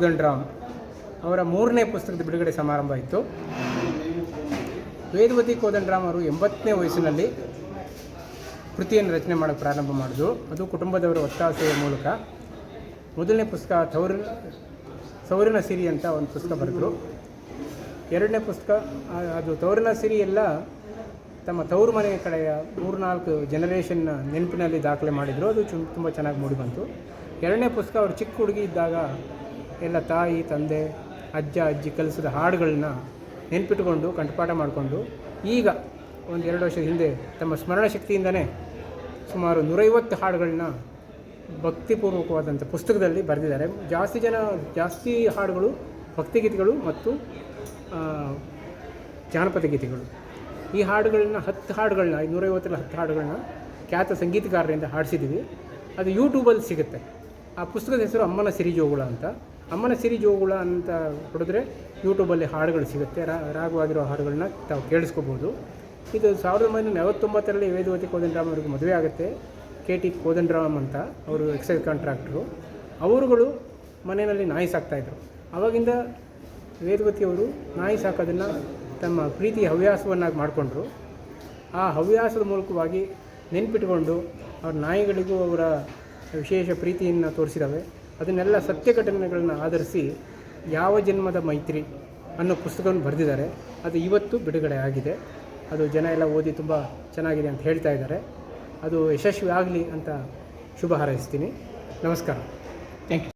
ಕೋದಂಡರಾಮ್ ಅವರ 3ನೇ ಪುಸ್ತಕದ ಬಿಡುಗಡೆ ಸಮಾರಂಭ ಇತ್ತು. ವೇದವತಿ ಕೋದಂಡರಾಮ್ ಅವರು 80ನೇ ವಯಸ್ಸಿನಲ್ಲಿ ಕೃತಿಯನ್ನು ರಚನೆ ಮಾಡೋಕ್ಕೆ ಪ್ರಾರಂಭ ಮಾಡಿದ್ರು. ಅದು ಕುಟುಂಬದವರ ಒತ್ತಾಸೆಯ ಮೂಲಕ. ಮೊದಲನೇ ಪುಸ್ತಕ ತವರಿನ ಸಿರಿ ಅಂತ ಒಂದು ಪುಸ್ತಕ ಬರೆದರು. 2ನೇ ಪುಸ್ತಕ ಅದು ತವರಿನ ಸಿರಿ ಎಲ್ಲ ತಮ್ಮ ತವರು ಮನೆಯ ಕಡೆಯ 3-4 ಜನರೇಷನ್ನ ನೆನಪಿನಲ್ಲಿ ದಾಖಲೆ ಮಾಡಿದರು. ಅದು ತುಂಬ ಚೆನ್ನಾಗಿ ಮೂಡಿಬಂತು. 2ನೇ ಪುಸ್ತಕ ಅವರು ಚಿಕ್ಕ ಹುಡುಗಿ ಇದ್ದಾಗ ಎಲ್ಲ ತಾಯಿ ತಂದೆ ಅಜ್ಜ ಅಜ್ಜಿ ಕಲಿಸಿದ ಹಾಡುಗಳನ್ನ ನೆನಪಿಟ್ಟುಕೊಂಡು ಕಂಠಪಾಠ ಮಾಡಿಕೊಂಡು ಈಗ 1-2 ವರ್ಷದ ಹಿಂದೆ ತಮ್ಮ ಸ್ಮರಣ ಶಕ್ತಿಯಿಂದನೇ ಸುಮಾರು 150 ಹಾಡುಗಳನ್ನ ಭಕ್ತಿಪೂರ್ವಕವಾದಂಥ ಪುಸ್ತಕದಲ್ಲಿ ಬರೆದಿದ್ದಾರೆ. ಜಾಸ್ತಿ ಹಾಡುಗಳು ಭಕ್ತಿಗೀತೆಗಳು ಮತ್ತು ಜಾನಪದ ಗೀತೆಗಳು. ಈ ಹಾಡುಗಳನ್ನ 10 ಹಾಡುಗಳನ್ನ 150ರಲ್ಲಿ 10 ಹಾಡುಗಳನ್ನ ಖ್ಯಾತ ಸಂಗೀತಗಾರರಿಂದ ಹಾಡಿಸಿದ್ದೀವಿ. ಅದು ಯೂಟ್ಯೂಬಲ್ಲಿ ಸಿಗುತ್ತೆ. ಆ ಪುಸ್ತಕದ ಹೆಸರು ಅಮ್ಮನ ಸಿರಿಜೋಗುಳ ಅಂತ. ಅಮ್ಮನ ಸಿರಿಜೋಗುಳ ಅಂತ ಹೊಡೆದ್ರೆ ಯೂಟ್ಯೂಬಲ್ಲಿ ಹಾಡುಗಳು ಸಿಗುತ್ತೆ. ರಾಗವಾಗಿರೋ ಹಾಡುಗಳನ್ನ ತಾವು ಕೇಳಿಸ್ಕೋಬೋದು. ಇದು 1949ರಲ್ಲಿ ವೇದವತಿ ಕೋದಂಡರಾಮ್ ಅವರಿಗೆ ಮದುವೆ ಆಗುತ್ತೆ. KT ಕೋದಂಡರಾಮ್ ಅಂತ ಅವರು ಎಕ್ಸೈಸ್ ಕಾಂಟ್ರಾಕ್ಟ್ರು. ಅವರುಗಳು ಮನೆಯಲ್ಲಿ ನಾಯಿ ಸಾಕ್ತಾಯಿದ್ರು. ಆವಾಗಿಂದ ವೇದವತಿಯವರು ನಾಯಿ ಸಾಕೋದನ್ನು ತಮ್ಮ ಪ್ರೀತಿಯ ಹವ್ಯಾಸವನ್ನಾಗಿ ಮಾಡಿಕೊಂಡ್ರು. ಆ ಹವ್ಯಾಸದ ಮೂಲಕವಾಗಿ ನೆನಪಿಟ್ಕೊಂಡು ಅವ್ರ ನಾಯಿಗಳಿಗೂ ಅವರ ವಿಶೇಷ ಪ್ರೀತಿಯನ್ನು ತೋರಿಸಿದ್ದಾವೆ. ಅದನ್ನೆಲ್ಲ ಸತ್ಯ ಘಟನೆಗಳನ್ನ ಆಧರಿಸಿ ಯಾವ ಜನ್ಮದ ಮೈತ್ರಿ ಅನ್ನೋ ಪುಸ್ತಕವನ್ನು ಬರೆದಿದ್ದಾರೆ. ಅದು ಇವತ್ತು ಬಿಡುಗಡೆ ಆಗಿದೆ. ಅದು ಜನ ಎಲ್ಲ ಓದಿ ತುಂಬ ಚೆನ್ನಾಗಿದೆ ಅಂತ ಹೇಳ್ತಾ ಇದ್ದಾರೆ. ಅದು ಯಶಸ್ವಿ ಆಗಲಿ ಅಂತ ಶುಭ ಹಾರೈಸ್ತೀನಿ. ನಮಸ್ಕಾರ. Thank you.